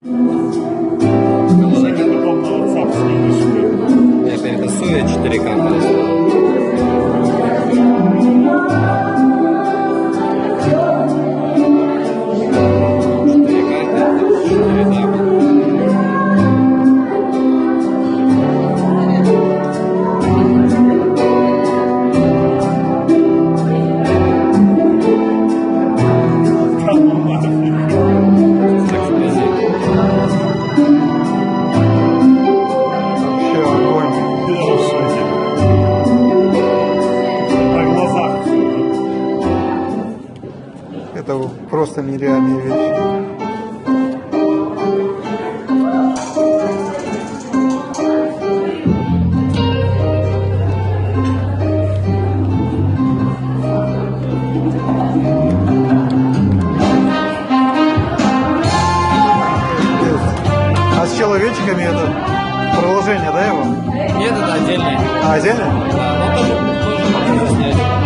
Это соя 4К. Это просто нереальные вещи. А с человечками это продолжение, да, его? Нет, это отдельный. А, отдельно? Да, но тоже можно снять.